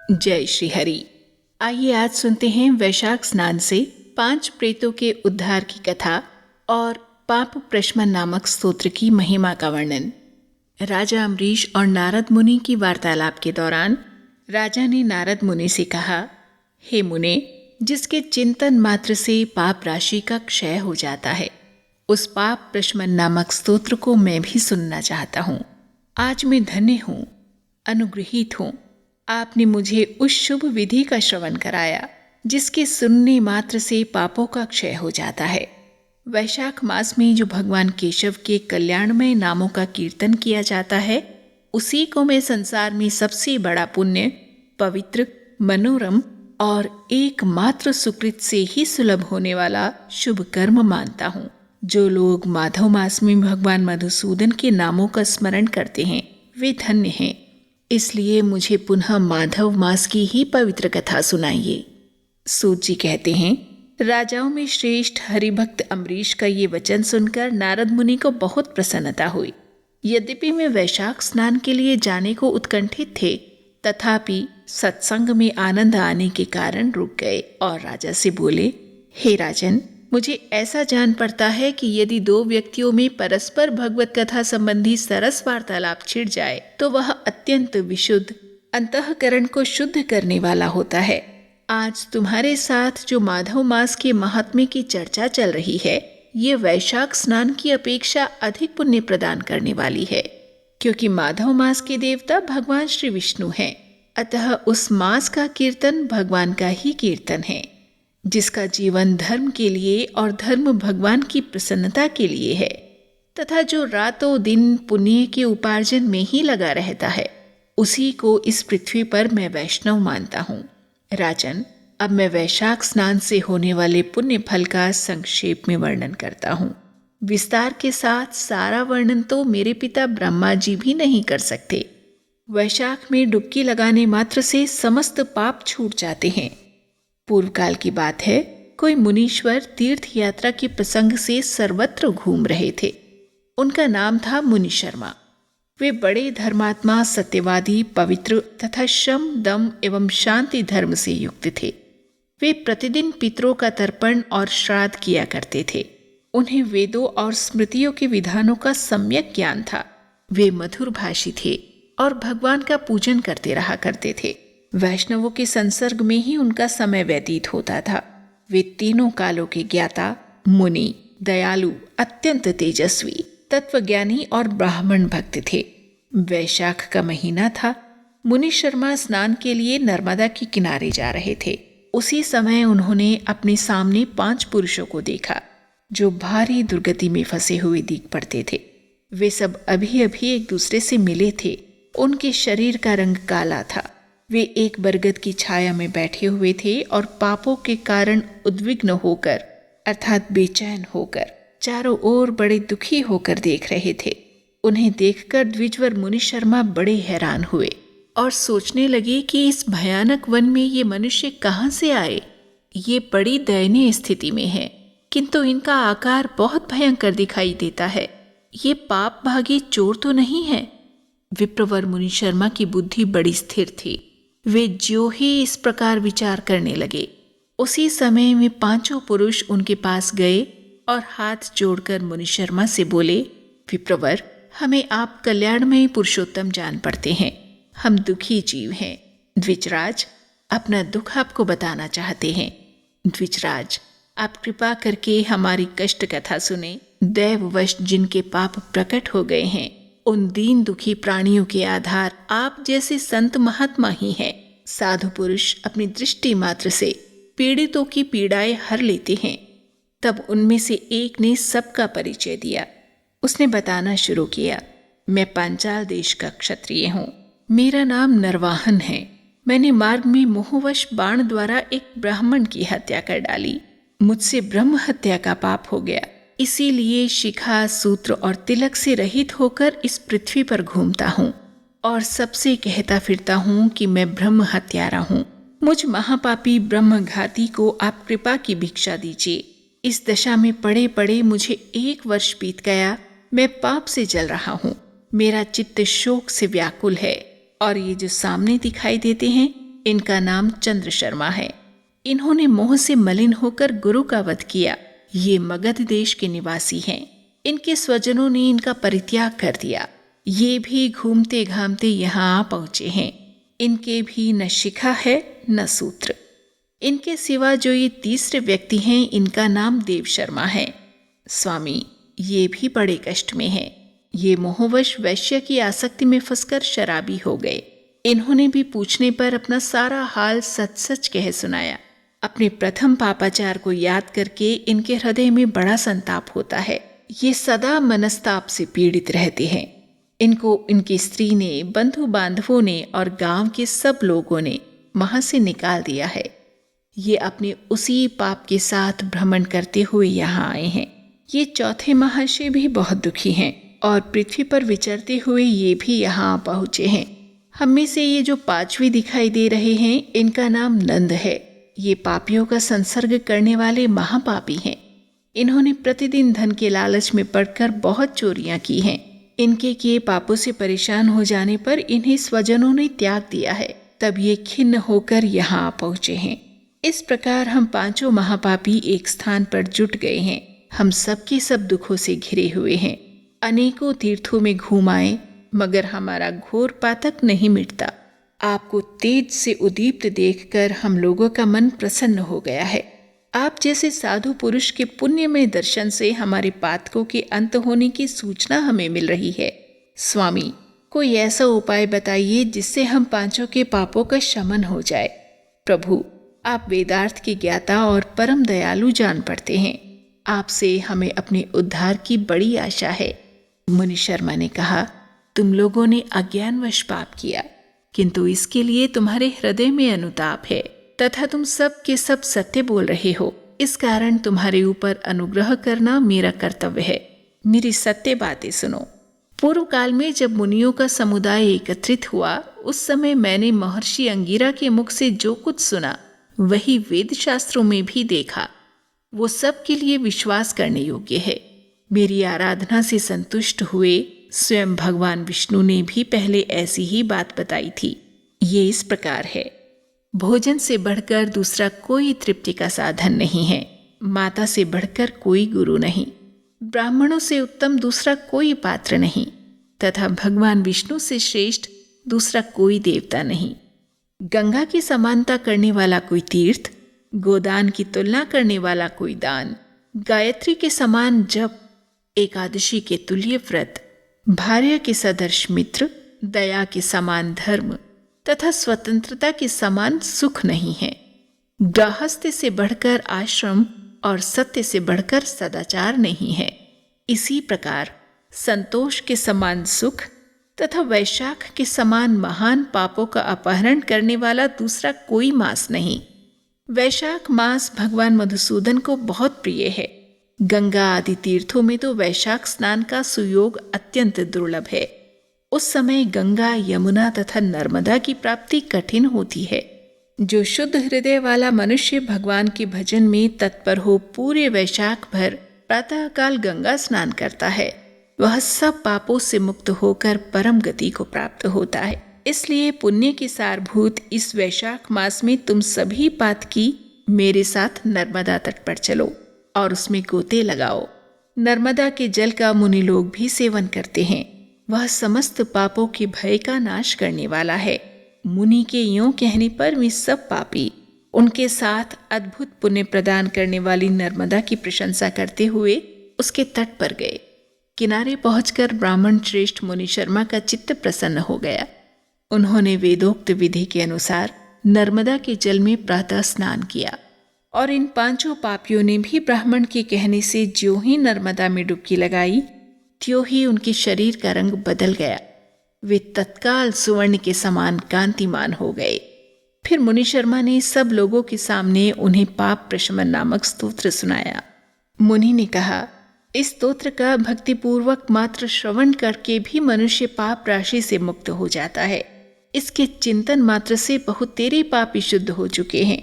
जय श्री हरि। आइए आज सुनते हैं वैशाख स्नान से 5 प्रेतों के उद्धार की कथा और पाप प्रशमन नामक स्तोत्र की महिमा का वर्णन। राजा अम्बरीश और नारद मुनि की वार्तालाप के दौरान राजा ने नारद मुनि से कहा, हे मुने, जिसके चिंतन मात्र से पाप राशि का क्षय हो जाता है, उस पाप प्रशमन नामक स्तोत्र को मैं भी सुनना चाहता हूँ। आज मैं धन्य हूँ, अनुग्रहित हूँ। आपने मुझे उस शुभ विधि का श्रवण कराया जिसके सुनने मात्र से पापों का क्षय हो जाता है। वैशाख मास में जो भगवान केशव के कल्याणमय नामों का कीर्तन किया जाता है, उसी को मैं संसार में सबसे बड़ा पुण्य, पवित्र, मनोरम और एकमात्र सुकृत से ही सुलभ होने वाला शुभ कर्म मानता हूँ। जो लोग माधव मास में भगवान मधुसूदन के नामों का स्मरण करते हैं, वे धन्य हैं। इसलिए मुझे पुनः माधव मास की ही पवित्र कथा सुनाइए। सूत जी कहते हैं, राजाओं में श्रेष्ठ हरिभक्त अम्बरीश का ये वचन सुनकर नारद मुनि को बहुत प्रसन्नता हुई। यद्यपि वे वैशाख स्नान के लिए जाने को उत्कंठित थे, तथापि सत्संग में आनंद आने के कारण रुक गए और राजा से बोले, हे राजन, मुझे ऐसा जान पड़ता है कि यदि 2 व्यक्तियों में परस्पर भगवत कथा संबंधी सरस वार्तालाप छिड़ जाए तो वह अत्यंत विशुद्ध, अंतःकरण को शुद्ध करने वाला होता है। आज तुम्हारे साथ जो माधव मास के महात्म्य की चर्चा चल रही है, ये वैशाख स्नान की अपेक्षा अधिक पुण्य प्रदान करने वाली है, क्योंकि माधव मास के देवता भगवान श्री विष्णु हैं। अतः उस मास का कीर्तन भगवान का ही कीर्तन है। जिसका जीवन धर्म के लिए और धर्म भगवान की प्रसन्नता के लिए है, तथा जो रातों दिन पुण्य के उपार्जन में ही लगा रहता है, उसी को इस पृथ्वी पर मैं वैष्णव मानता हूँ। राजन, अब मैं वैशाख स्नान से होने वाले पुण्य फल का संक्षेप में वर्णन करता हूँ। विस्तार के साथ सारा वर्णन तो मेरे पिता ब्रह्मा जी भी नहीं कर सकते। वैशाख में डुबकी लगाने मात्र से समस्त पाप छूट जाते हैं। पूर्व काल की बात है, कोई मुनीश्वर तीर्थ यात्रा के प्रसंग से सर्वत्र घूम रहे थे। उनका नाम था मुनि शर्मा। वे बड़े धर्मात्मा, सत्यवादी, पवित्र तथा शम, दम एवं शांति धर्म से युक्त थे। वे प्रतिदिन पितरों का तर्पण और श्राद्ध किया करते थे। उन्हें वेदों और स्मृतियों के विधानों का सम्यक ज्ञान था। वे मधुर भाषी थे और भगवान का पूजन करते रहा करते थे। वैष्णवों के संसर्ग में ही उनका समय व्यतीत होता था। वे तीनों कालों के ज्ञाता, मुनि, दयालु, अत्यंत तेजस्वी, तत्वज्ञानी और ब्राह्मण भक्त थे। वैशाख का महीना था। मुनि शर्मा स्नान के लिए नर्मदा के किनारे जा रहे थे। उसी समय उन्होंने अपने सामने 5 पुरुषों को देखा, जो भारी दुर्गति में फंसे हुए दिख पड़ते थे। वे सब अभी अभी एक दूसरे से मिले थे। उनके शरीर का रंग काला था। वे एक बरगद की छाया में बैठे हुए थे और पापों के कारण उद्विग्न होकर, अर्थात बेचैन होकर, चारों ओर बड़े दुखी होकर देख रहे थे। उन्हें देखकर द्विजवर मुनि शर्मा बड़े हैरान हुए और सोचने लगे कि इस भयानक वन में ये मनुष्य कहाँ से आए। ये बड़ी दयनीय स्थिति में है, किंतु इनका आकार बहुत भयंकर दिखाई देता है। ये पाप भागी चोर तो नहीं है। विप्रवर मुनि शर्मा की बुद्धि बड़ी स्थिर थी। वे ज्यों ही इस प्रकार विचार करने लगे, उसी समय में 5 पुरुष उनके पास गए और हाथ जोड़कर मुनि शर्मा से बोले, विप्रवर, हमें आप कल्याणमय पुरुषोत्तम जान पड़ते हैं। हम दुखी जीव हैं। द्विजराज, अपना दुख आपको बताना चाहते हैं। द्विजराज, आप कृपा करके हमारी कष्ट कथा सुने। दैववश जिनके पाप प्रकट हो गए हैं, उन दीन दुखी प्राणियों के आधार आप जैसे संत महात्मा ही हैं। साधु पुरुष अपनी दृष्टि मात्र से पीड़ितों की पीड़ाएं हर लेते हैं। तब उनमें से एक ने सबका परिचय दिया। उसने बताना शुरू किया, मैं पांचाल देश का क्षत्रिय हूँ। मेरा नाम नरवाहन है। मैंने मार्ग में मोहवश बाण द्वारा एक ब्राह्मण की हत्या कर डाली। मुझसे ब्रह्म हत्या का पाप हो गया। इसीलिए शिखा, सूत्र और तिलक से रहित होकर इस पृथ्वी पर घूमता हूँ और सबसे कहता फिरता हूँ कि मैं ब्रह्म हत्यारा हूँ। मुझ महापापी ब्रह्मघाती को आप कृपा की भिक्षा दीजिए। इस दशा में पड़े पड़े मुझे 1 वर्ष बीत गया। मैं पाप से जल रहा हूँ। मेरा चित्त शोक से व्याकुल है और ये जो सामने दिखाई देते हैं, इनका नाम चंद्र शर्मा है। इन्होंने मोह से मलिन होकर गुरु का वध किया। ये मगध देश के निवासी हैं। इनके स्वजनों ने इनका परित्याग कर दिया। ये भी घूमते घामते यहाँ आ पहुंचे हैं। इनके भी न शिखा है न सूत्र। इनके सिवा जो ये तीसरे व्यक्ति हैं, इनका नाम देव शर्मा है। स्वामी, ये भी बड़े कष्ट में हैं। ये मोहवश वैश्य की आसक्ति में फंसकर शराबी हो गए। इन्होंने भी पूछने पर अपना सारा हाल सच सच कह सुनाया। अपने प्रथम पापाचार को याद करके इनके हृदय में बड़ा संताप होता है। ये सदा मनस्ताप से पीड़ित रहते हैं। इनको इनकी स्त्री ने, बंधु बांधवों ने और गांव के सब लोगों ने वहां से निकाल दिया है। ये अपने उसी पाप के साथ भ्रमण करते हुए यहाँ आए हैं। ये चौथे महाशय भी बहुत दुखी हैं और पृथ्वी पर विचरते हुए ये भी यहाँ पहुँचे हैं। हम में से ये जो पांचवी दिखाई दे रहे हैं, इनका नाम नंद है। ये पापियों का संसर्ग करने वाले महापापी हैं। इन्होंने प्रतिदिन धन के लालच में पड़कर बहुत चोरियां की हैं। इनके किए पापों से परेशान हो जाने पर इन्हें स्वजनों ने त्याग दिया है। तब ये खिन्न होकर यहाँ पहुँचे हैं। इस प्रकार हम पांचों महापापी एक स्थान पर जुट गए हैं। हम सबके सब दुखों से घिरे हुए हैं। अनेकों तीर्थों में घूम आए, मगर हमारा घोर पातक नहीं मिटता। आपको तेज से उद्दीप्त देखकर हम लोगों का मन प्रसन्न हो गया है। आप जैसे साधु पुरुष के पुण्यमय दर्शन से हमारे पातकों के अंत होने की सूचना हमें मिल रही है। स्वामी, कोई ऐसा उपाय बताइए जिससे हम पांचों के पापों का शमन हो जाए। प्रभु, आप वेदार्थ के ज्ञाता और परम दयालु जान पड़ते हैं। आपसे हमें अपने उद्धार की बड़ी आशा है। मुनि शर्मा ने कहा, तुम लोगों ने अज्ञानवश पाप किया, किंतु इसके लिए तुम्हारे हृदय में अनुताप है तथा तुम सब के सब सत्य बोल रहे हो। इस कारण तुम्हारे ऊपर अनुग्रह करना मेरा कर्तव्य है। मेरी सत्य बातें सुनो। पूर्व काल में जब मुनियों का समुदाय एकत्रित हुआ, उस समय मैंने महर्षि अंगिरा के मुख से जो कुछ सुना वही वेद शास्त्रों में भी देखा। वो सब के लिए विश्वास करने योग्य है। मेरी आराधना से संतुष्ट हुए स्वयं भगवान विष्णु ने भी पहले ऐसी ही बात बताई थी। ये इस प्रकार है, भोजन से बढ़कर दूसरा कोई तृप्ति का साधन नहीं है। माता से बढ़कर कोई गुरु नहीं, ब्राह्मणों से उत्तम दूसरा कोई पात्र नहीं, तथा भगवान विष्णु से श्रेष्ठ दूसरा कोई देवता नहीं। गंगा की समानता करने वाला कोई तीर्थ, गोदान की तुलना करने वाला कोई दान, गायत्री के समान जप, एकादशी के तुल्य व्रत, भार्य के सदर्श मित्र, दया के समान धर्म तथा स्वतंत्रता के समान सुख नहीं है। गृहस्थ से बढ़कर आश्रम और सत्य से बढ़कर सदाचार नहीं है। इसी प्रकार संतोष के समान सुख तथा वैशाख के समान महान पापों का अपहरण करने वाला दूसरा कोई मास नहीं। वैशाख मास भगवान मधुसूदन को बहुत प्रिय है। गंगा आदि तीर्थों में तो वैशाख स्नान का सुयोग अत्यंत दुर्लभ है। उस समय गंगा, यमुना तथा नर्मदा की प्राप्ति कठिन होती है। जो शुद्ध हृदय वाला मनुष्य भगवान के भजन में तत्पर हो पूरे वैशाख भर प्रातःकाल गंगा स्नान करता है, वह सब पापों से मुक्त होकर परम गति को प्राप्त होता है। इसलिए पुण्य के सारभूत इस वैशाख मास में तुम सभी पातकी मेरे साथ नर्मदा तट पर चलो और उसमें गोते लगाओ। नर्मदा के जल का मुनि लोग भी सेवन करते हैं। वह समस्त पापों के भय का नाश करने वाला है। मुनि के यूं कहने पर वे सब पापी उनके साथ अद्भुत पुण्य प्रदान करने वाली नर्मदा की प्रशंसा करते हुए उसके तट पर गए। किनारे पहुंचकर ब्राह्मण श्रेष्ठ मुनि शर्मा का चित्त प्रसन्न हो गया। उन्होंने वेदोक्त विधि के अनुसार नर्मदा के जल में प्रातः स्नान किया और इन पांचों पापियों ने भी ब्राह्मण के कहने से ज्यों ही नर्मदा में डुबकी लगाई, त्यों ही उनके शरीर का रंग बदल गया। वे तत्काल सुवर्ण के समान कांतिमान हो गए। फिर मुनि शर्मा ने सब लोगों के सामने उन्हें पाप प्रशमन नामक स्तोत्र सुनाया। मुनि ने कहा, इस स्तोत्र का भक्तिपूर्वक मात्र श्रवण करके भी मनुष्य पाप राशि से मुक्त हो जाता है। इसके चिंतन मात्र से बहुत तेरे पापी शुद्ध हो चुके हैं।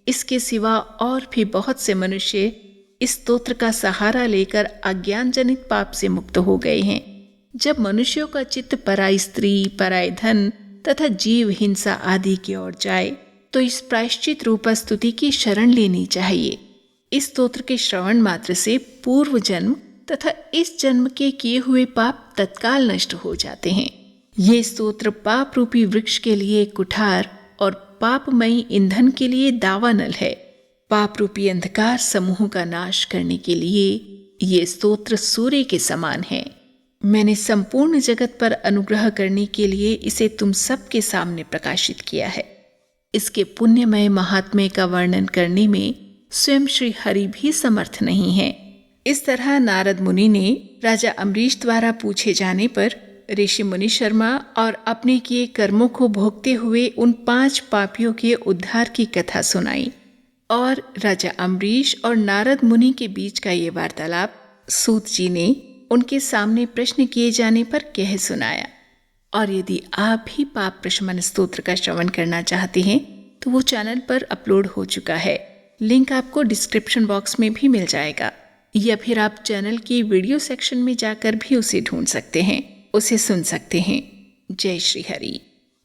इसके सिवा और भी बहुत से मनुष्य इस स्तोत्र का सहारा लेकर अज्ञान जनित पाप से मुक्त हो गए हैं। जब मनुष्यों का चित्त पराई स्त्री, पराय धन तथा जीव हिंसा आदि की ओर जाए, तो इस प्रायश्चित रूप स्तुति की शरण लेनी चाहिए। इस स्तोत्र के श्रवण मात्र से पूर्व जन्म तथा इस जन्म के किए हुए पाप तत्काल नष्ट हो जाते हैं। ये स्तोत्र पाप रूपी वृक्ष के लिए कुठार और पापमयी ईंधन के लिए दावानल है। पाप रूपी अंधकार समूह का नाश करने के लिए ये स्तोत्र सूर्य के समान है। मैंने संपूर्ण जगत पर अनुग्रह करने के लिए इसे तुम सबके सामने प्रकाशित किया है। इसके पुण्यमय महात्म्य का वर्णन करने में स्वयं श्री हरि भी समर्थ नहीं है। इस तरह नारद मुनि ने राजा अम्बरीश द्वारा पूछे जाने पर ऋषि मुनि शर्मा और अपने किए कर्मों को भोगते हुए उन 5 पापियों के उद्धार की कथा सुनाई और राजा अम्बरीश और नारद मुनि के बीच का ये वार्तालाप सूत जी ने उनके सामने प्रश्न किए जाने पर कह सुनाया। और यदि आप भी पाप प्रशमन स्तोत्र का श्रवण करना चाहते हैं तो वो चैनल पर अपलोड हो चुका है। लिंक आपको डिस्क्रिप्शन बॉक्स में भी मिल जाएगा, या फिर आप चैनल की वीडियो सेक्शन में जाकर भी उसे ढूंढ सकते हैं, उसे सुन सकते हैं। जय श्री हरि।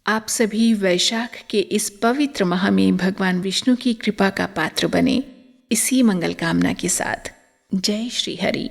आप सभी वैशाख के इस पवित्र माह में भगवान विष्णु की कृपा का पात्र बने, इसी मंगल कामना के साथ। जय श्री हरि।